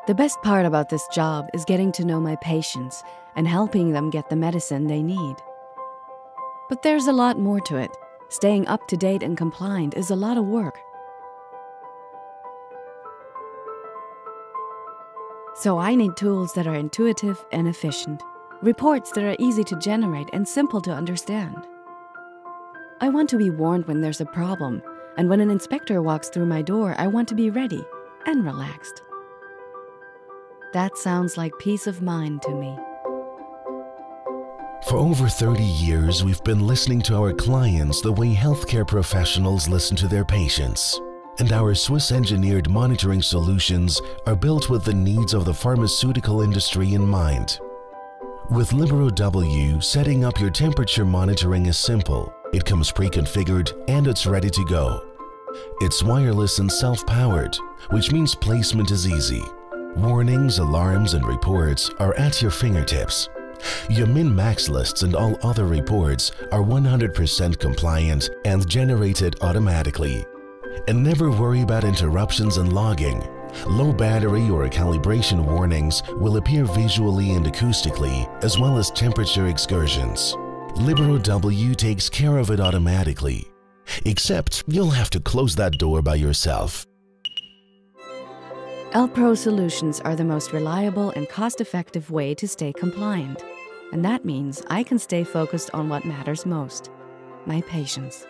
The best part about this job is getting to know my patients and helping them get the medicine they need. But there's a lot more to it. Staying up to date and compliant is a lot of work. So I need tools that are intuitive and efficient, reports that are easy to generate and simple to understand. I want to be warned when there's a problem, and when an inspector walks through my door, I want to be ready and relaxed. That sounds like peace of mind to me. For over 30 years, we've been listening to our clients the way healthcare professionals listen to their patients. And our Swiss-engineered monitoring solutions are built with the needs of the pharmaceutical industry in mind. With Libero W, setting up your temperature monitoring is simple. It comes pre-configured and it's ready to go. It's wireless and self-powered, which means placement is easy. Warnings, alarms, and reports are at your fingertips. Your min-max lists and all other reports are 100% compliant and generated automatically. And never worry about interruptions and logging. Low battery or calibration warnings will appear visually and acoustically, as well as temperature excursions. Libero W takes care of it automatically. Except you'll have to close that door by yourself. Elpro solutions are the most reliable and cost-effective way to stay compliant. And that means I can stay focused on what matters most, my patients.